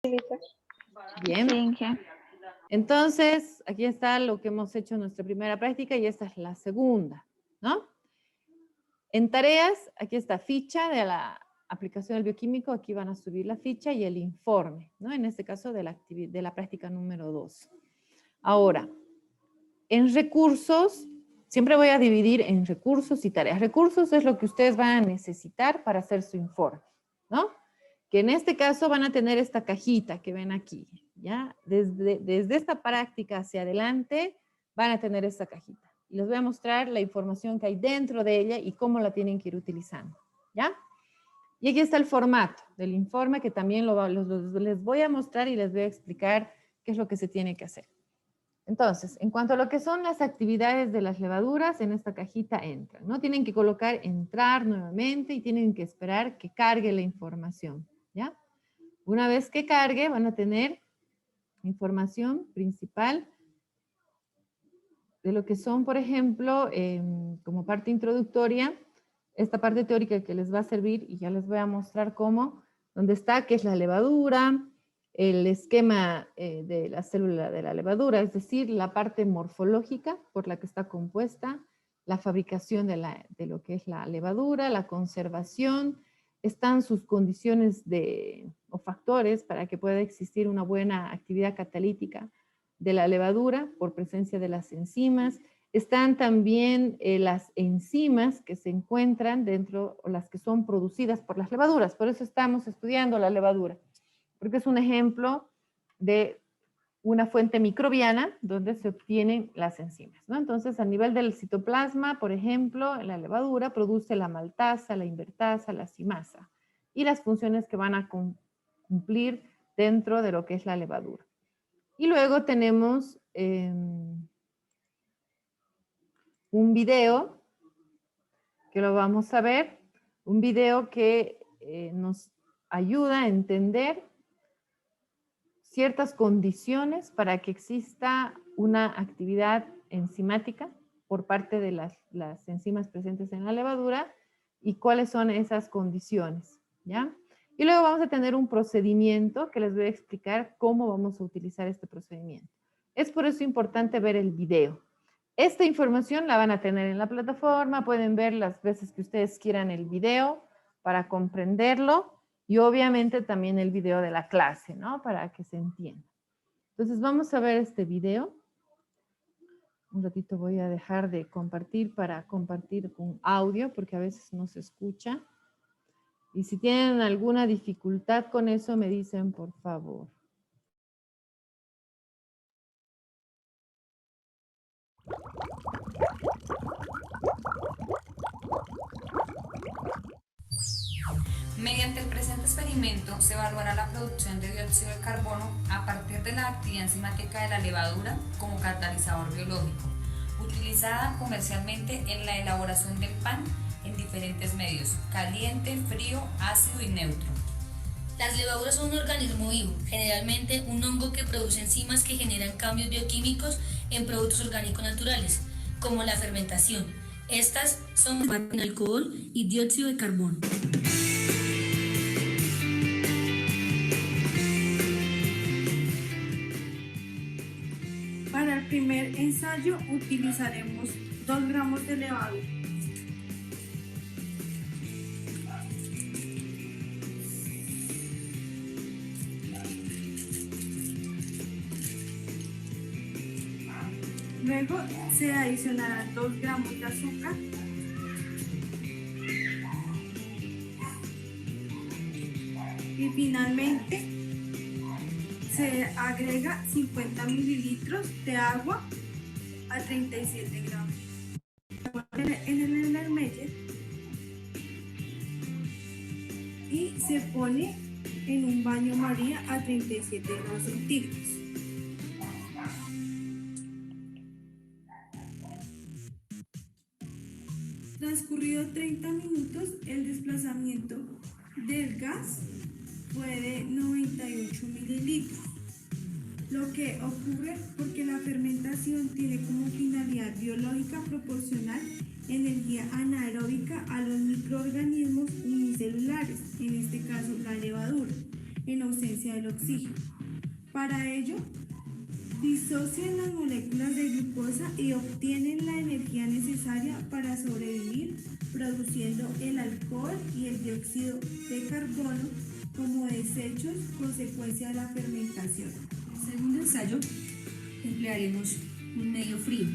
Bien. Sí, Inge. Entonces, aquí está lo que hemos hecho en nuestra primera práctica y esta es la segunda, ¿no? En tareas, aquí está ficha de la aplicación del bioquímico, aquí van a subir la ficha y el informe, ¿no? En este caso de la práctica número 2. Ahora, en recursos, siempre voy a dividir en recursos y tareas. Recursos es lo que ustedes van a necesitar para hacer su informe, ¿no? Que en este caso van a tener esta cajita que ven aquí, ¿ya? Desde esta práctica hacia adelante van a tener esta cajita. Y les voy a mostrar la información que hay dentro de ella y cómo la tienen que ir utilizando, ¿ya? Y aquí está el formato del informe que también les voy a mostrar y les voy a explicar qué es lo que se tiene que hacer. Entonces, en cuanto a lo que son las actividades de las levaduras, en esta cajita entran, ¿no? Tienen que colocar entrar nuevamente y tienen que esperar que cargue la información, ¿ya? Una vez que cargue, van a tener información principal de lo que son, por ejemplo, como parte introductoria, esta parte teórica que les va a servir, y ya les voy a mostrar cómo, donde está, qué es la levadura, el esquema de la célula de la levadura, es decir, la parte morfológica por la que está compuesta, la fabricación de lo que es la levadura, la conservación, están sus condiciones o factores para que pueda existir una buena actividad catalítica de la levadura por presencia de las enzimas. Están también las enzimas que se encuentran dentro, o las que son producidas por las levaduras. Por eso estamos estudiando la levadura, porque es un ejemplo de una fuente microbiana donde se obtienen las enzimas, ¿no? Entonces, a nivel del citoplasma, por ejemplo, la levadura produce la maltasa, la invertasa, la simasa, y las funciones que van a cumplir dentro de lo que es la levadura. Y luego tenemos un video que lo vamos a ver, un video que nos ayuda a entender ciertas condiciones para que exista una actividad enzimática por parte de las enzimas presentes en la levadura y cuáles son esas condiciones, ¿ya? Y luego vamos a tener un procedimiento que les voy a explicar cómo vamos a utilizar este procedimiento. Es por eso importante ver el video. Esta información la van a tener en la plataforma, pueden ver las veces que ustedes quieran el video para comprenderlo y obviamente también el video de la clase, ¿no? Para que se entienda. Entonces vamos a ver este video. Un ratito voy a dejar de compartir para compartir con audio porque a veces no se escucha. Y si tienen alguna dificultad con eso, me dicen por favor. Mediante el presente experimento se evaluará la producción de dióxido de carbono a partir de la actividad enzimática de la levadura como catalizador biológico, utilizada comercialmente en la elaboración del pan en diferentes medios, caliente, frío, ácido y neutro. Las levaduras son un organismo vivo, generalmente un hongo que produce enzimas que generan cambios bioquímicos en productos orgánicos naturales, como la fermentación. Estas son alcohol y dióxido de carbono. Para el primer ensayo utilizaremos 2 gramos de levadura. Luego se adicionarán 2 gramos de azúcar. Y finalmente se agrega 50 mililitros de agua a 37 grados. En el Ermeyer y se pone en un baño María a 37 grados centígrados. Transcurrido 30 minutos, el desplazamiento del gas fue de 98 mililitros, lo que ocurre porque la fermentación tiene como finalidad biológica proporcionar energía anaeróbica a los microorganismos unicelulares, en este caso la levadura, en ausencia del oxígeno. Para ello, disocian las moléculas de glucosa y obtienen la energía necesaria para sobrevivir, produciendo el alcohol y el dióxido de carbono como desechos consecuencia de la fermentación. Segundo ensayo, emplearemos un medio frío.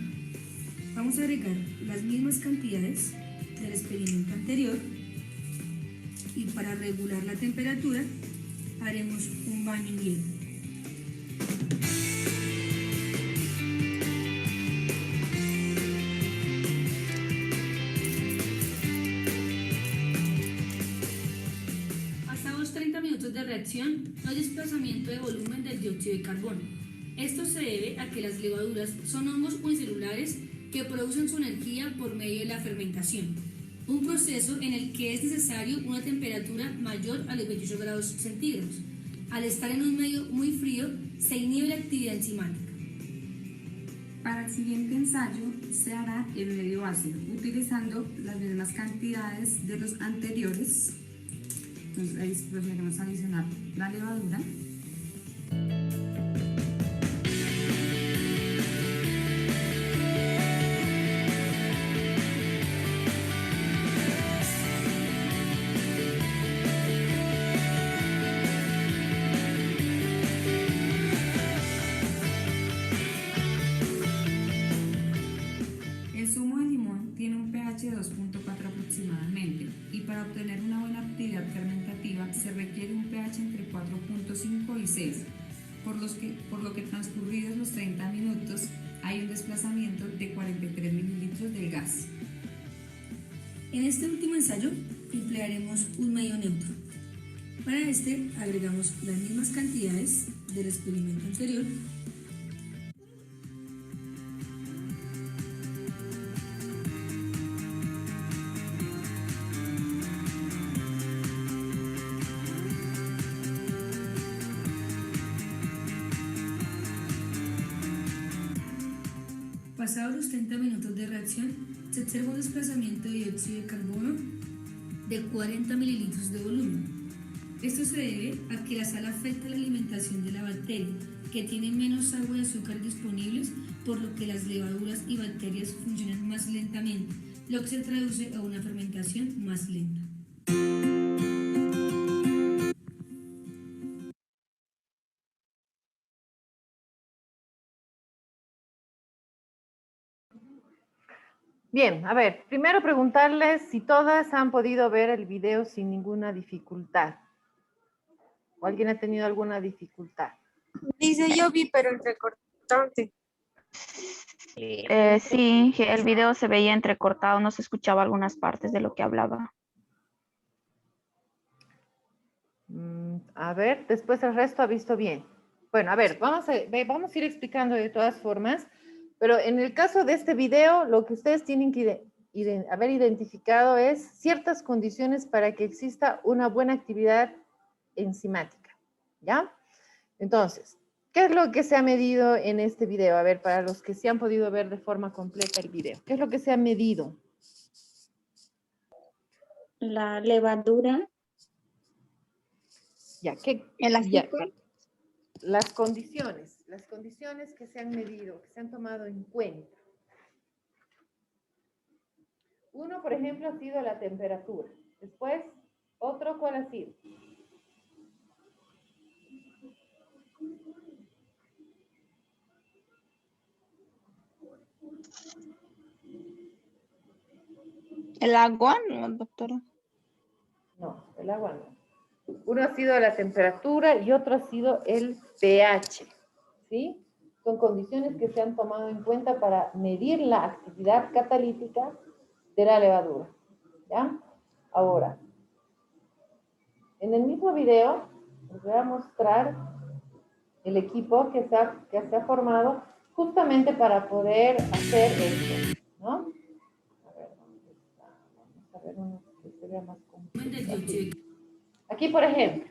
Vamos a agregar las mismas cantidades del experimento anterior y para regular la temperatura haremos un baño en hielo. Pasados 30 minutos de reacción, no hay desplazamiento de volumen del dióxido de carbono. Esto se debe a que las levaduras son hongos unicelulares que producen su energía por medio de la fermentación, un proceso en el que es necesario una temperatura mayor a los 28 grados centígrados. Al estar en un medio muy frío, se inhibe la actividad enzimática. Para el siguiente ensayo se hará en medio ácido, utilizando las mismas cantidades de los anteriores. Entonces ahí procederemos a adicionar la levadura. El zumo de limón tiene un pH de 2.4 aproximadamente y para obtener una buena actividad fermentativa se requiere un pH entre 4.5 y 6, por lo que transcurridos los 30 minutos hay un desplazamiento de 43 mililitros del gas. En este último ensayo emplearemos un medio neutro. Para este agregamos las mismas cantidades del experimento anterior . Pasados los 30 minutos de reacción, se observa un desplazamiento de dióxido de carbono de 40 mililitros de volumen. Esto se debe a que la sal afecta la alimentación de la bacteria, que tiene menos agua y azúcar disponibles, por lo que las levaduras y bacterias funcionan más lentamente, lo que se traduce a una fermentación más lenta. Bien, a ver, primero preguntarles si todas han podido ver el video sin ninguna dificultad. ¿O alguien ha tenido alguna dificultad? Dice yo vi, pero entrecortante. Sí, el video se veía entrecortado, no se escuchaba algunas partes de lo que hablaba. A ver, después el resto ha visto bien. Bueno, a ver, vamos a ir explicando de todas formas, pero en el caso de este video, lo que ustedes tienen que haber identificado es ciertas condiciones para que exista una buena actividad enzimática, ¿ya? Entonces, ¿qué es lo que se ha medido en este video? A ver, para los que sí han podido ver de forma completa el video, ¿qué es lo que se ha medido? La levadura. Ya, ¿qué? El azúcar. Las condiciones que se han medido, que se han tomado en cuenta. Uno, por ejemplo, ha sido la temperatura. Después, otro, ¿cuál ha sido? El agua, no, doctora. No, el agua no. Uno ha sido la temperatura y otro ha sido el pH, ¿sí? Son condiciones que se han tomado en cuenta para medir la actividad catalítica de la levadura, ¿ya? Ahora, en el mismo video les voy a mostrar el equipo que se ha formado justamente para poder hacer esto, ¿no? A ver, ¿dónde está? Vamos a ver uno que se vea más completo. Aquí, por ejemplo,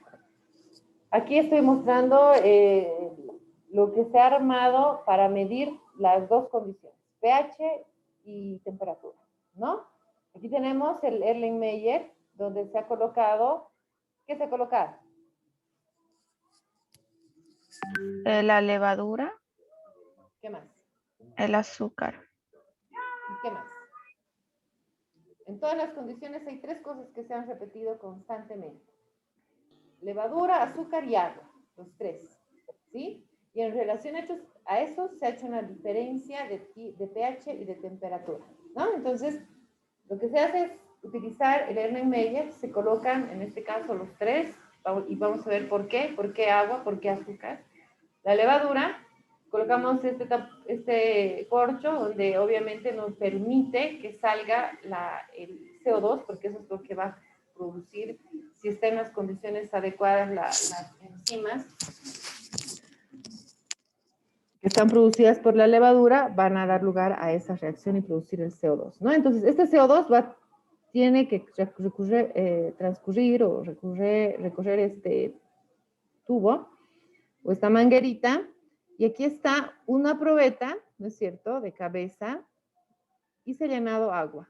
aquí estoy mostrando lo que se ha armado para medir las dos condiciones, pH y temperatura, ¿no? Aquí tenemos el Erlenmeyer, donde se ha colocado, ¿qué se ha colocado? La levadura, ¿Qué más? el azúcar. ¿Y qué más? En todas las condiciones hay tres cosas que se han repetido constantemente. Levadura, azúcar y agua, los tres, ¿sí? Y en relación a eso se ha hecho una diferencia de pH y de temperatura, ¿no? Entonces, lo que se hace es utilizar el Erlenmeyer, se colocan en este caso los tres, y vamos a ver por qué agua, por qué azúcar. La levadura, colocamos este corcho donde obviamente nos permite que salga el CO2, porque eso es lo que va a producir, si está en las condiciones adecuadas, las enzimas que están producidas por la levadura van a dar lugar a esa reacción y producir el CO2, ¿no? Entonces, este CO2 tiene que transcurrir o recorrer este tubo o esta manguerita, y aquí está una probeta, ¿no es cierto?, de cabeza, y se ha llenado agua,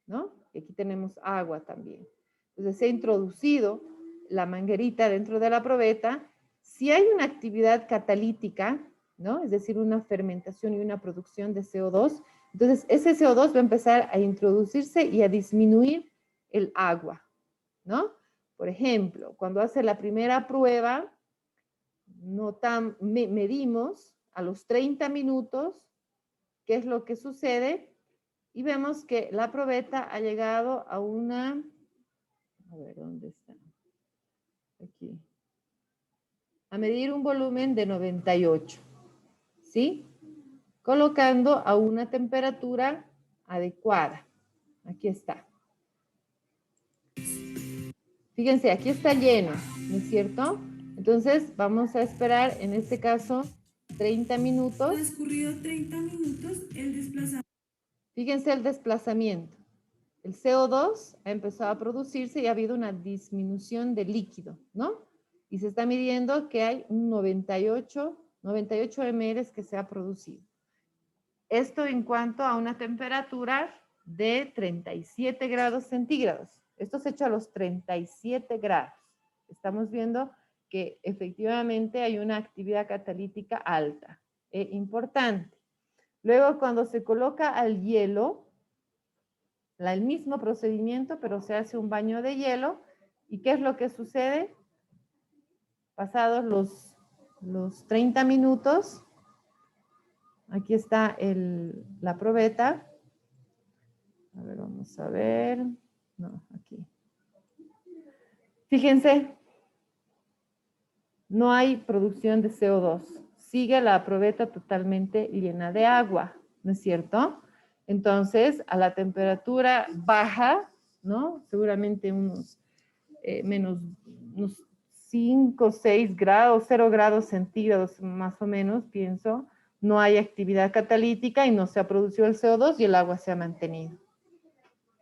¿no? Y aquí tenemos agua también. Entonces se ha introducido la manguerita dentro de la probeta. Si hay una actividad catalítica, ¿no? Es decir, una fermentación y una producción de CO2, entonces ese CO2 va a empezar a introducirse y a disminuir el agua, ¿no? Por ejemplo, cuando hace la primera prueba, medimos a los 30 minutos qué es lo que sucede y vemos que la probeta ha llegado a una, a ver, ¿dónde está? Aquí. A medir un volumen de 98, ¿sí? Colocando a una temperatura adecuada. Aquí está. Fíjense, aquí está lleno, ¿no es cierto? Entonces, vamos a esperar, en este caso, 30 minutos. Transcurrido 30 minutos, el desplazamiento. Fíjense el desplazamiento. El CO2 ha empezado a producirse y ha habido una disminución de líquido, ¿no? Y se está midiendo que hay un 98 ml que se ha producido. Esto en cuanto a una temperatura de 37 grados centígrados. Esto se ha hecho a los 37 grados. Estamos viendo que efectivamente hay una actividad catalítica alta, importante. Luego, cuando se coloca al hielo, el mismo procedimiento, pero se hace un baño de hielo. ¿Y qué es lo que sucede? Pasados los 30 minutos, aquí está la probeta. A ver, vamos a ver. No, aquí. Fíjense, no hay producción de CO2. Sigue la probeta totalmente llena de agua, ¿no es cierto? Entonces, a la temperatura baja, ¿no? Seguramente unos 5, 6 grados, 0 grados centígrados más o menos, pienso. No hay actividad catalítica y no se ha producido el CO2 y el agua se ha mantenido.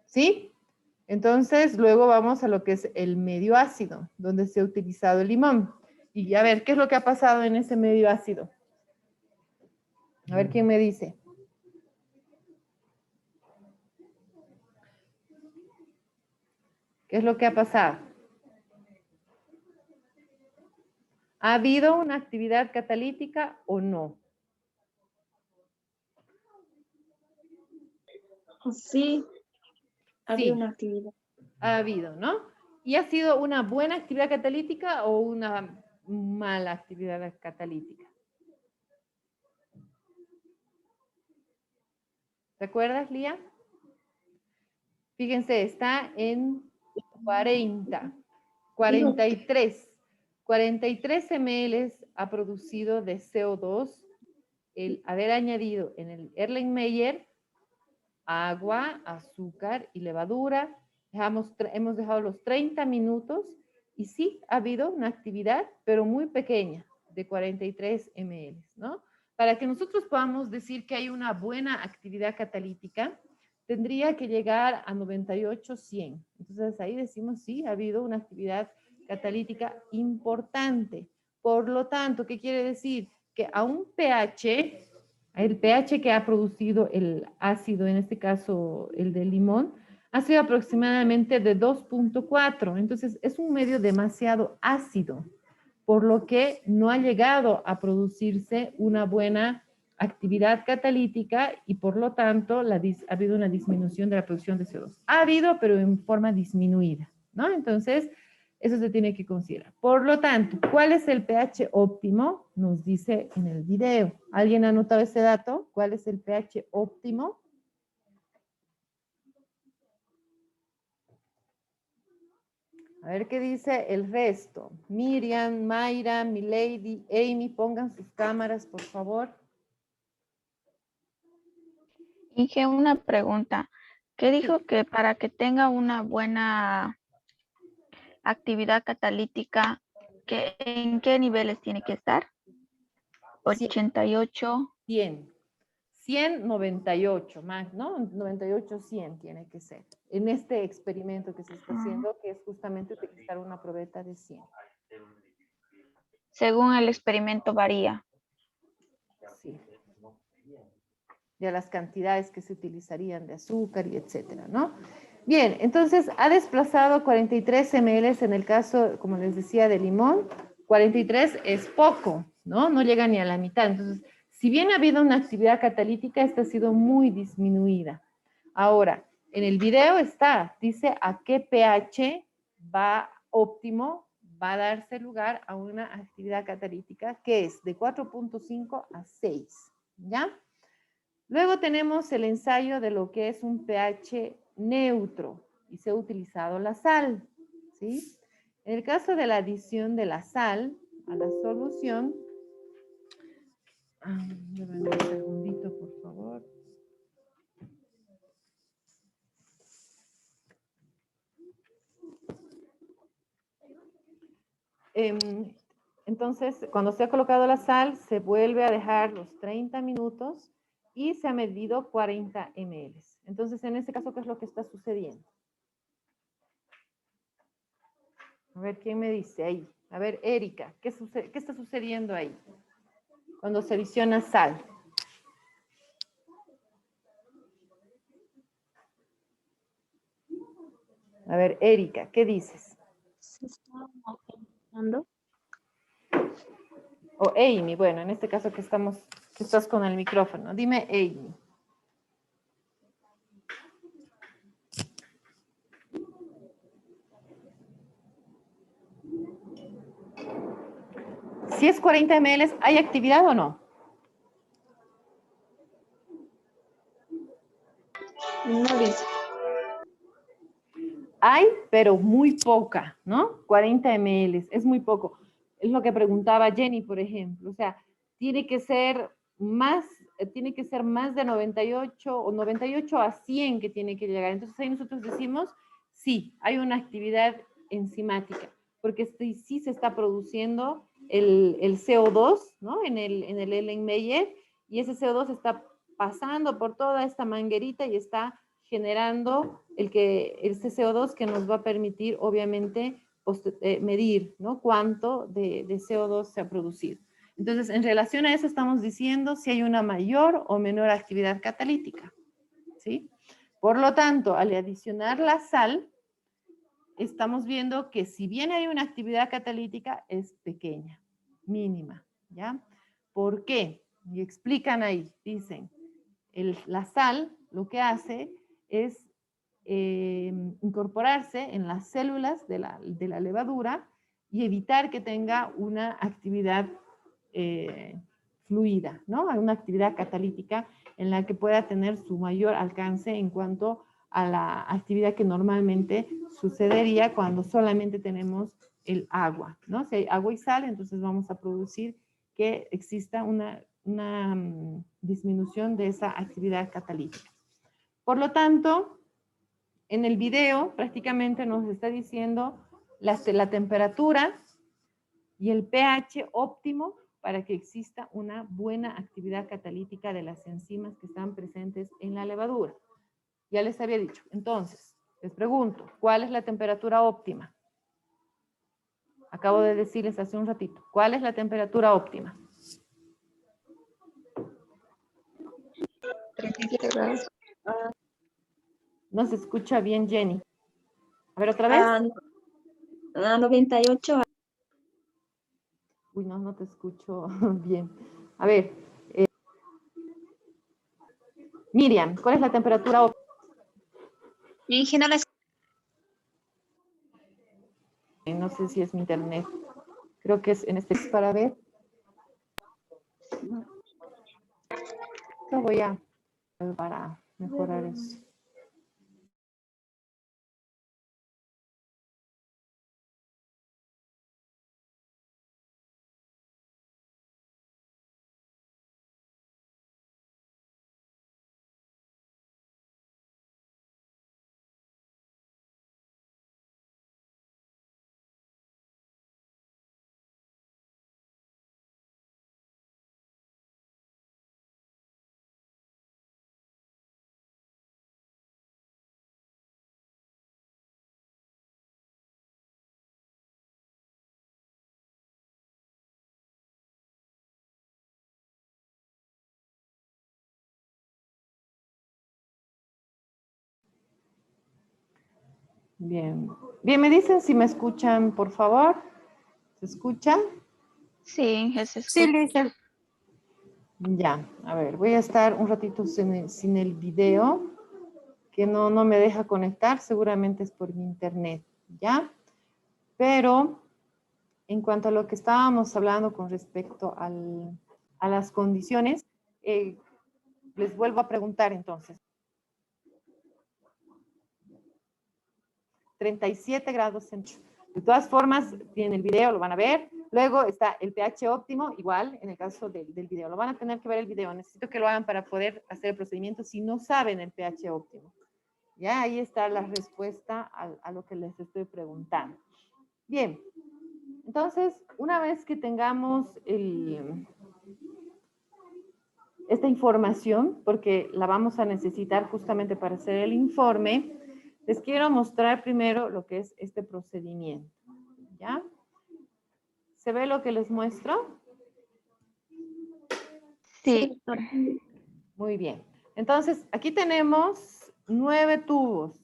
¿Sí? Entonces, luego vamos a lo que es el medio ácido, donde se ha utilizado el limón. Y a ver, ¿qué es lo que ha pasado en ese medio ácido? A ver, ¿quién me dice? ¿Qué es lo que ha pasado? ¿Ha habido una actividad catalítica o no? Sí, ha habido Sí, una actividad. ha habido, ¿no? ¿Y ha sido una buena actividad catalítica o una mala actividad catalítica? ¿Te acuerdas, Lía? Fíjense, está en 40, 43. 43 ml ha producido de CO2 el haber añadido en el Erlenmeyer agua, azúcar y levadura. Hemos dejado los 30 minutos y sí ha habido una actividad, pero muy pequeña, de 43 ml, ¿no? Para que nosotros podamos decir que hay una buena actividad catalítica, tendría que llegar a 98, 100. Entonces ahí decimos, sí, ha habido una actividad catalítica importante. Por lo tanto, ¿qué quiere decir? Que a un pH, el pH que ha producido el ácido, en este caso el del limón, ha sido aproximadamente de 2.4. Entonces es un medio demasiado ácido. por lo que no ha llegado a producirse una buena actividad catalítica y por lo tanto ha habido una disminución de la producción de CO2. Ha habido, pero en forma disminuida, ¿no? Entonces, eso se tiene que considerar. Por lo tanto, ¿cuál es el pH óptimo? Nos dice en el video. ¿Alguien ha anotado ese dato? ¿Cuál es el pH óptimo? A ver qué dice el resto. Miriam, Mayra, Milady, Amy, pongan sus cámaras, por favor. Inge, una pregunta. ¿Qué dijo que para que tenga una buena actividad catalítica, en qué niveles tiene que estar? 88. 100. 100, 98, más, ¿no? 98, 100 tiene que ser. En este experimento que se está haciendo, que es justamente utilizar una probeta de 100. Según el experimento varía. Sí. De las cantidades que se utilizarían de azúcar y etcétera, ¿no? Bien, entonces ha desplazado 43 ml en el caso, como les decía, de limón. 43 es poco, ¿no? No llega ni a la mitad. Entonces, si bien ha habido una actividad catalítica, esta ha sido muy disminuida. Ahora, en el video dice a qué pH va óptimo, va a darse lugar a una actividad catalítica que es de 4.5 a 6, ¿ya? Luego tenemos el ensayo de lo que es un pH neutro y se ha utilizado la sal, ¿sí? En el caso de la adición de la sal a la solución, déjame un segundito, por favor. Entonces, cuando se ha colocado la sal, se vuelve a dejar los 30 minutos y se ha medido 40 ml. Entonces, en este caso, ¿qué es lo que está sucediendo? A ver, ¿quién me dice ahí? A ver, Erika, ¿qué está sucediendo ahí? Cuando se adiciona sal. A ver, Erika, ¿qué dices? Se está aumentando. O Amy, bueno, en este caso que estás con el micrófono. Dime, Amy. Si es 40 ml, ¿hay actividad o no? No dice. Hay, pero muy poca, ¿no? 40 ml, es muy poco. Es lo que preguntaba Jenny, por ejemplo. O sea, tiene que ser más de 98 o 98 a 100 que tiene que llegar. Entonces ahí nosotros decimos, sí, hay una actividad enzimática, porque sí se está produciendo el CO2, ¿no? En el Erlenmeyer, y ese CO2 está pasando por toda esta manguerita y está generando este CO2 que nos va a permitir, obviamente, medir, ¿no? Cuánto de CO2 se ha producido. Entonces, en relación a eso estamos diciendo si hay una mayor o menor actividad catalítica, ¿sí? Por lo tanto, al adicionar la sal, estamos viendo que si bien hay una actividad catalítica, es pequeña, mínima, ¿ya? ¿Por qué? Y explican ahí, dicen, la sal lo que hace es incorporarse en las células de la levadura y evitar que tenga una actividad fluida, ¿no? Una actividad catalítica en la que pueda tener su mayor alcance en cuanto a la actividad que normalmente sucedería cuando solamente tenemos el agua, ¿no? Si hay agua y sal, entonces vamos a producir que exista una disminución de esa actividad catalítica. Por lo tanto, en el video prácticamente nos está diciendo la temperatura y el pH óptimo para que exista una buena actividad catalítica de las enzimas que están presentes en la levadura. Ya les había dicho. Entonces, les pregunto, ¿cuál es la temperatura óptima? Acabo de decirles hace un ratito. ¿Cuál es la temperatura óptima? 37 grados. No se escucha bien, Jenny. A ver, otra vez. 98. Uy, no, no te escucho bien. A ver, Miriam, ¿cuál es la temperatura óptima? Inge, no la No sé si es mi internet. Creo que es en este para ver. Lo voy a para mejorar eso. Bien. Bien, me dicen si me escuchan, por favor. ¿Se escuchan? Sí, Inge, se Sí, escucha. Luisa. Ya, a ver, voy a estar un ratito sin el video, que no me deja conectar, seguramente es por mi internet, ¿ya? Pero en cuanto a lo que estábamos hablando con respecto a las condiciones, les vuelvo a preguntar entonces. 37 grados centígrados. De todas formas, tienen el video, lo van a ver. Luego está el pH óptimo, igual en el caso del video. Lo van a tener que ver el video. Necesito que lo hagan para poder hacer el procedimiento si no saben el pH óptimo. Ya ahí está la respuesta a lo que les estoy preguntando. Bien, entonces, una vez que tengamos esta información, porque la vamos a necesitar justamente para hacer el informe, les quiero mostrar primero lo que es este procedimiento. ¿Ya? ¿Se ve lo que les muestro? Sí. Muy bien. Entonces, aquí tenemos 9 tubos,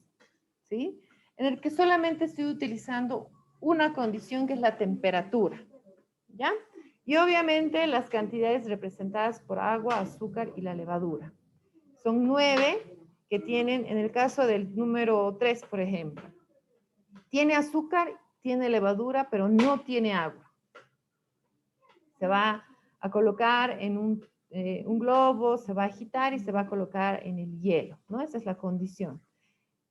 ¿sí? En el que solamente estoy utilizando una condición que es la temperatura, ¿ya? Y obviamente las cantidades representadas por agua, azúcar y la levadura. Son 9 que tienen, en el caso del número 3, por ejemplo, tiene azúcar, tiene levadura, pero no tiene agua. Se va a colocar en un globo, se va a agitar y se va a colocar en el hielo, ¿no? Esa es la condición.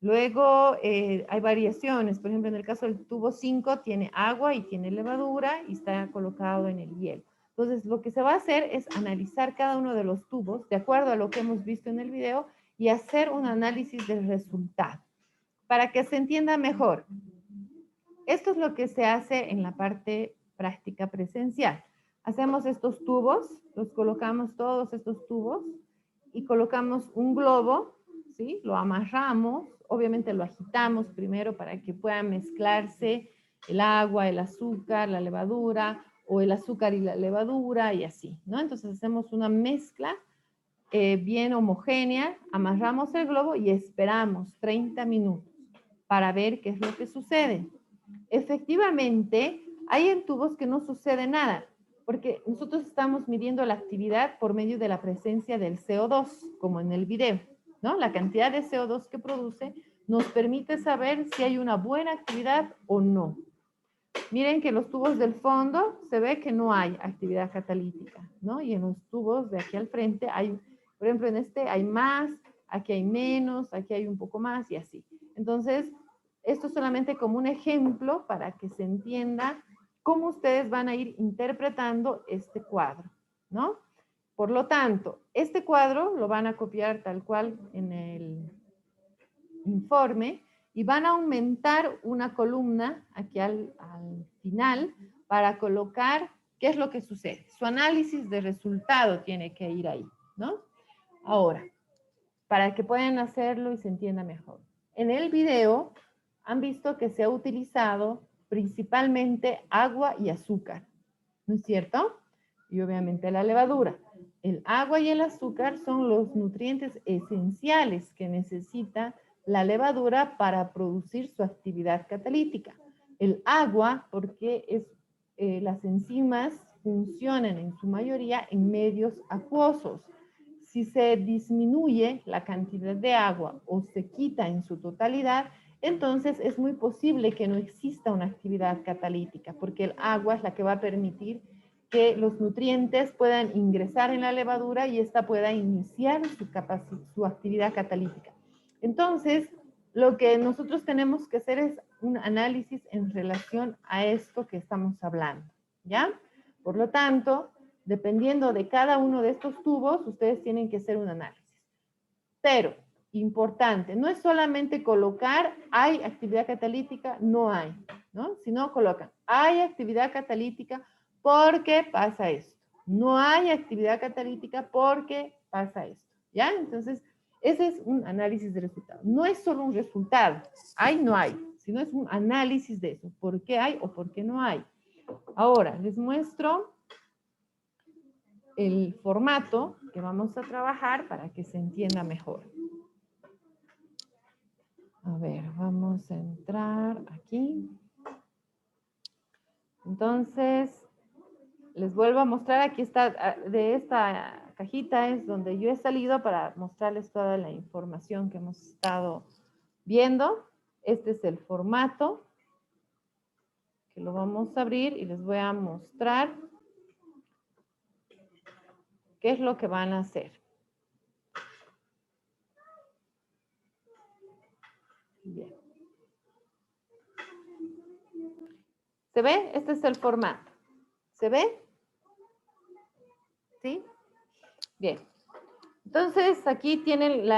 Luego hay variaciones, por ejemplo, en el caso del tubo 5 tiene agua y tiene levadura y está colocado en el hielo. Entonces, lo que se va a hacer es analizar cada uno de los tubos de acuerdo a lo que hemos visto en el video y hacer un análisis del resultado para que se entienda mejor. Esto es lo que se hace en la parte práctica presencial. Hacemos estos tubos, los colocamos todos estos tubos y colocamos un globo, ¿sí? Lo amarramos, obviamente lo agitamos primero para que pueda mezclarse el agua, el azúcar, la levadura, o el azúcar y la levadura y así, ¿no? Entonces hacemos una mezcla bien homogénea, amarramos el globo y esperamos 30 minutos para ver qué es lo que sucede. Efectivamente, hay en tubos que no sucede nada, porque nosotros estamos midiendo la actividad por medio de la presencia del CO2, como en el video, ¿no? La cantidad de CO2 que produce nos permite saber si hay una buena actividad o no. Miren que los tubos del fondo se ve que no hay actividad catalítica, ¿no? Y en los tubos de aquí al frente hay, por ejemplo, en este hay más, aquí hay menos, aquí hay un poco más y así. Entonces, esto es solamente como un ejemplo para que se entienda cómo ustedes van a ir interpretando este cuadro, ¿no? Por lo tanto, este cuadro lo van a copiar tal cual en el informe y van a aumentar una columna aquí al final para colocar qué es lo que sucede. Su análisis de resultado tiene que ir ahí, ¿no? Ahora, para que puedan hacerlo y se entienda mejor. En el video han visto que se ha utilizado principalmente agua y azúcar, ¿no es cierto? Y obviamente la levadura. El agua y el azúcar son los nutrientes esenciales que necesita la levadura para producir su actividad catalítica. El agua, porque es las enzimas funcionan en su mayoría en medios acuosos. Si se disminuye la cantidad de agua o se quita en su totalidad, entonces es muy posible que no exista una actividad catalítica, porque el agua es la que va a permitir que los nutrientes puedan ingresar en la levadura y ésta pueda iniciar su actividad catalítica. Entonces, lo que nosotros tenemos que hacer es un análisis en relación a esto que estamos hablando, ¿ya? Por lo tanto, dependiendo de cada uno de estos tubos, ustedes tienen que hacer un análisis. Pero, importante, no es solamente colocar, hay actividad catalítica, no hay, ¿no? Si no colocan, hay actividad catalítica porque pasa esto. No hay actividad catalítica porque pasa esto, ¿ya? Entonces, ese es un análisis de resultado. No es solo un resultado, hay, no hay, sino es un análisis de eso, por qué hay o por qué no hay. Ahora, les muestro el formato que vamos a trabajar para que se entienda mejor. A ver, vamos a entrar aquí. Entonces, les vuelvo a mostrar, aquí está, de esta cajita es donde yo he salido para mostrarles toda la información que hemos estado viendo. Este es el formato, que lo vamos a abrir y les voy a mostrar qué es lo que van a hacer. Bien. ¿Se ve? Este es el formato. ¿Se ve? ¿Sí? Bien. Entonces, aquí tienen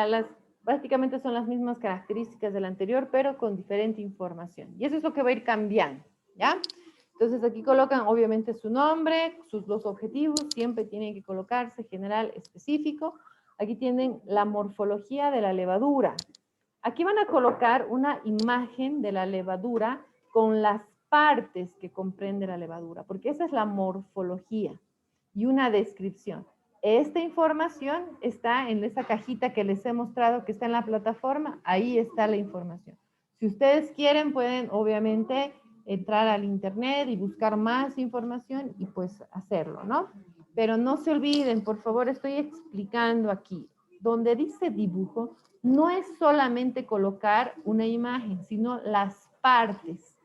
prácticamente son las mismas características del anterior, pero con diferente información. Y eso es lo que va a ir cambiando, ¿ya? Entonces, aquí colocan obviamente su nombre, sus dos objetivos, siempre tienen que colocarse general, específico. Aquí tienen la morfología de la levadura. Aquí van a colocar una imagen de la levadura con las partes que comprende la levadura, porque esa es la morfología y una descripción. Esta información está en esa cajita que les he mostrado que está en la plataforma, ahí está la información. Si ustedes quieren, pueden obviamente entrar al internet y buscar más información y pues hacerlo, ¿no? Pero no se olviden, por favor, estoy explicando aquí. Donde dice dibujo, no es solamente colocar una imagen, sino las partes.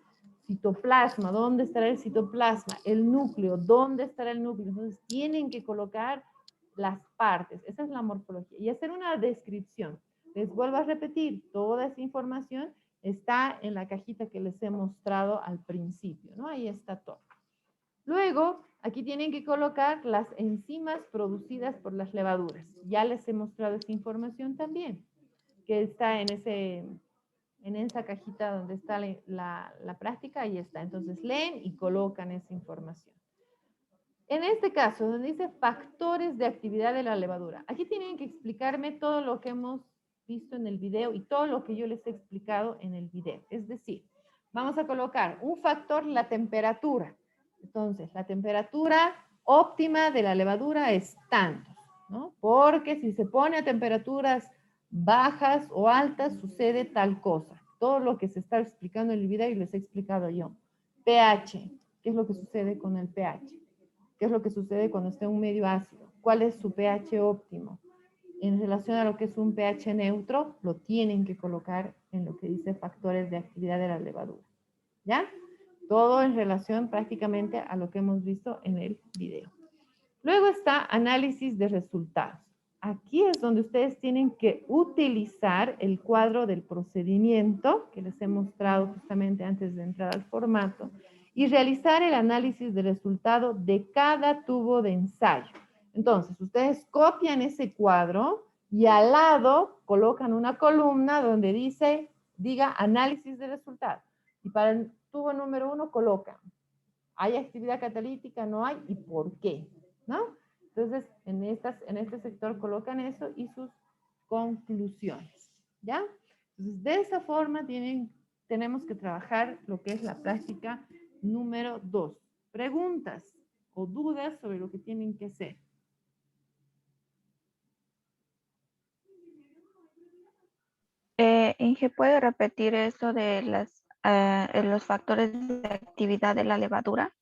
Citoplasma, ¿dónde estará el citoplasma? El núcleo, ¿dónde estará el núcleo? Entonces tienen que colocar las partes, esa es la morfología, y hacer una descripción. Les vuelvo a repetir, toda esa información está en la cajita que les he mostrado al principio, ¿no? Ahí está todo. Luego, aquí tienen que colocar las enzimas producidas por las levaduras. Ya les he mostrado esa información también, que está en esa cajita donde está la práctica, ahí está. Entonces leen y colocan esa información. En este caso, donde dice factores de actividad de la levadura, aquí tienen que explicarme todo lo que hemos visto en el video y todo lo que yo les he explicado en el video. Es decir, vamos a colocar un factor, la temperatura. Entonces, la temperatura óptima de la levadura es tanto, ¿no? Porque si se pone a temperaturas bajas o altas, sucede tal cosa. Todo lo que se está explicando en el video y les he explicado yo. pH, ¿qué es lo que sucede con el pH? ¿Qué es lo que sucede cuando está en un medio ácido? ¿Cuál es su pH óptimo? En relación a lo que es un pH neutro, lo tienen que colocar en lo que dice factores de actividad de la levadura. ¿Ya? Todo en relación prácticamente a lo que hemos visto en el video. Luego está análisis de resultados. Aquí es donde ustedes tienen que utilizar el cuadro del procedimiento que les he mostrado justamente antes de entrar al formato y realizar el análisis de resultado de cada tubo de ensayo. Entonces, ustedes copian ese cuadro y al lado colocan una columna donde diga análisis de resultado. Y para el tubo número 1 colocan, ¿hay actividad catalítica? ¿No hay? ¿Y por qué? ¿No? Entonces, en este sector colocan eso y sus conclusiones, ¿ya? Entonces, de esa forma tenemos que trabajar lo que es la práctica número 2. Preguntas o dudas sobre lo que tienen que hacer. Inge, ¿puede repetir eso de los factores de actividad de la levadura?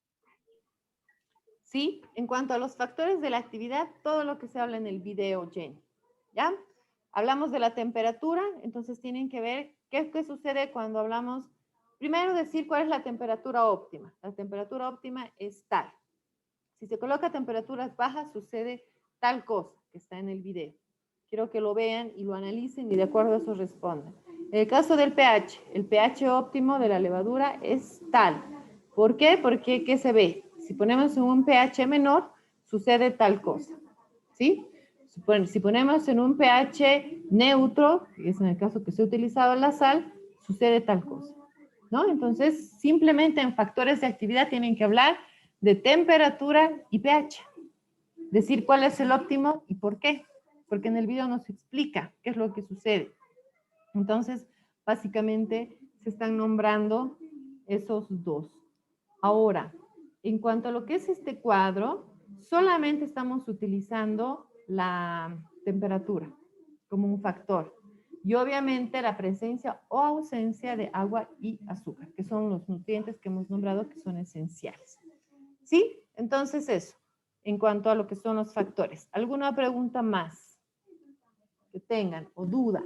¿sí? En cuanto a los factores de la actividad, todo lo que se habla en el video, Jenny, ¿ya? Hablamos de la temperatura, entonces tienen que ver qué sucede cuando hablamos. Primero decir cuál es la temperatura óptima. La temperatura óptima es tal. Si se coloca a temperaturas bajas, sucede tal cosa que está en el video. Quiero que lo vean y lo analicen y de acuerdo a eso respondan. En el caso del pH, el pH óptimo de la levadura es tal. ¿Por qué? Porque, ¿qué se ve? Si ponemos en un pH menor, sucede tal cosa, ¿sí? Si ponemos en un pH neutro, que es en el caso que se ha utilizado la sal, sucede tal cosa, ¿no? Entonces, simplemente en factores de actividad tienen que hablar de temperatura y pH. Decir cuál es el óptimo y por qué. Porque en el video nos explica qué es lo que sucede. Entonces, básicamente, se están nombrando esos dos. Ahora, en cuanto a lo que es este cuadro, solamente estamos utilizando la temperatura como un factor. Y obviamente la presencia o ausencia de agua y azúcar, que son los nutrientes que hemos nombrado que son esenciales. ¿Sí? Entonces eso, en cuanto a lo que son los factores. ¿Alguna pregunta más que tengan o duda?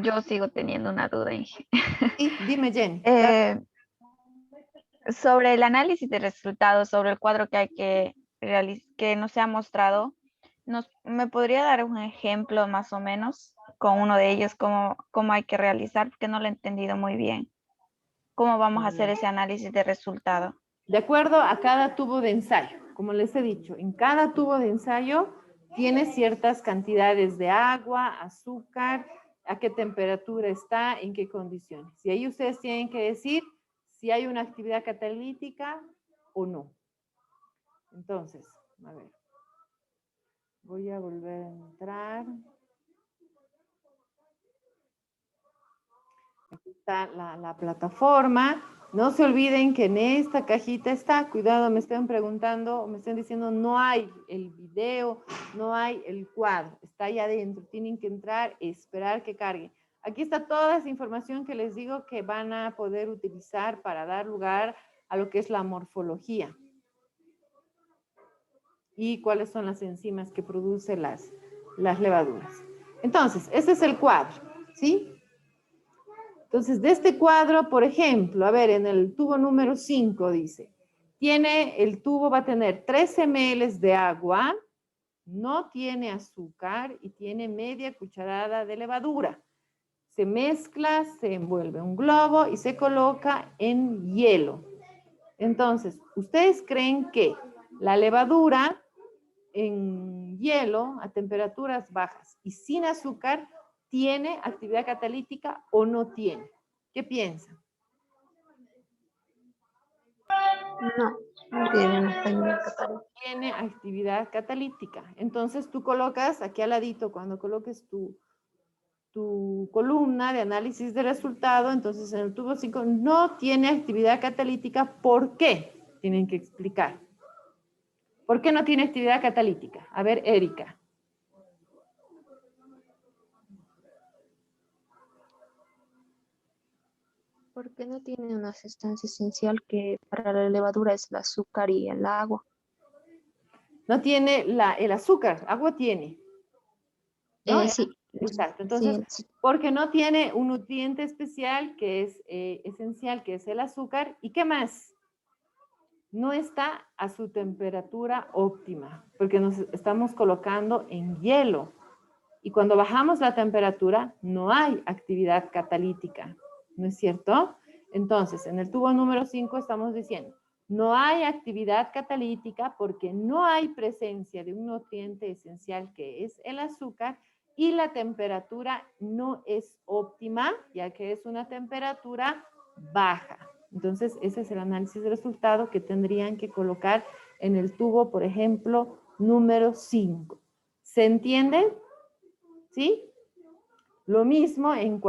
Yo sigo teniendo una duda, Inge. Sí, dime, Jenny. Sobre el análisis de resultados, sobre el cuadro que hay que que nos se ha mostrado, ¿me podría dar un ejemplo más o menos con uno de ellos, cómo hay que realizar? Porque no lo he entendido muy bien. ¿Cómo vamos a hacer ese análisis de resultado? De acuerdo a cada tubo de ensayo, como les he dicho, en cada tubo de ensayo tiene ciertas cantidades de agua, azúcar, a qué temperatura está, en qué condiciones. Y ahí ustedes tienen que decir si hay una actividad catalítica o no. Entonces, a ver, voy a volver a entrar. Aquí está la plataforma. No se olviden que en esta cajita está, cuidado, me están preguntando, me están diciendo, no hay el video, no hay el cuadro, está ahí adentro, tienen que entrar, esperar que cargue. Aquí está toda esa información que les digo que van a poder utilizar para dar lugar a lo que es la morfología. Y cuáles son las enzimas que producen las levaduras. Entonces, ese es el cuadro, ¿sí? Entonces, de este cuadro, por ejemplo, a ver, en el tubo número 5 dice, el tubo va a tener 3 ml de agua, no tiene azúcar y tiene media cucharada de levadura. Se mezcla, se envuelve un globo y se coloca en hielo. Entonces, ¿ustedes creen que la levadura en hielo a temperaturas bajas y sin azúcar tiene actividad catalítica o no tiene? ¿Qué piensan? No tiene una actividad catalítica. Tiene actividad catalítica. Entonces tú colocas aquí al ladito, cuando coloques tu columna de análisis de resultado, entonces en el tubo 5 no tiene actividad catalítica. ¿Por qué? Tienen que explicar. ¿Por qué no tiene actividad catalítica? A ver, Erika. Porque no tiene una sustancia esencial que para la levadura es el azúcar y el agua. No tiene el azúcar, agua tiene, ¿no? Sí. Exacto. Entonces, Sí. porque no tiene un nutriente especial que es esencial, que es el azúcar. ¿Y qué más? No está a su temperatura óptima, porque nos estamos colocando en hielo. Y cuando bajamos la temperatura, no hay actividad catalítica, ¿no es cierto? Entonces, en el tubo número 5 estamos diciendo, no hay actividad catalítica porque no hay presencia de un nutriente esencial que es el azúcar y la temperatura no es óptima, ya que es una temperatura baja. Entonces, ese es el análisis de resultado que tendrían que colocar en el tubo, por ejemplo, número 5. ¿Se entiende? ¿Sí? Lo mismo en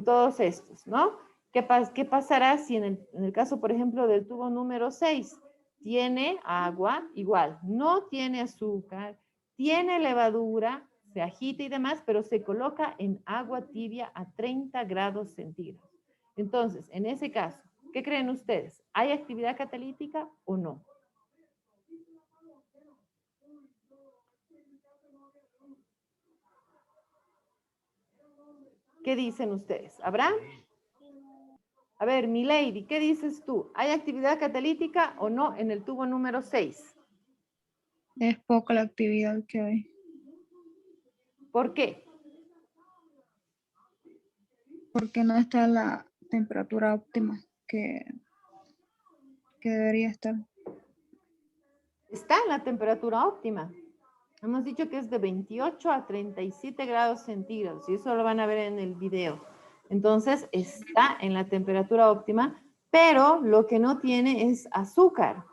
todos estos, ¿no? ¿Qué pasará si en el caso, por ejemplo, del tubo número 6, tiene agua, igual, no tiene azúcar, tiene levadura, se agita y demás, pero se coloca en agua tibia a 30 grados centígrados. Entonces, en ese caso, ¿qué creen ustedes? ¿Hay actividad catalítica o no? ¿Qué dicen ustedes? ¿Habrá? A ver, Milady, ¿qué dices tú? ¿Hay actividad catalítica o no en el tubo número 6? Es poca la actividad que hay, ¿Por qué? porque no está la temperatura óptima que debería estar. Está en la temperatura óptima. Hemos dicho que es de 28 a 37 grados centígrados y eso lo van a ver en el video. Entonces está en la temperatura óptima, pero lo que no tiene es azúcar.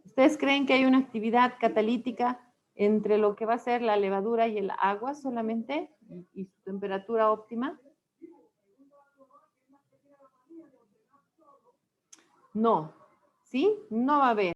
¿Ustedes creen que hay una actividad catalítica entre lo que va a ser la levadura y el agua solamente y su temperatura óptima? No, ¿sí? No va a haber.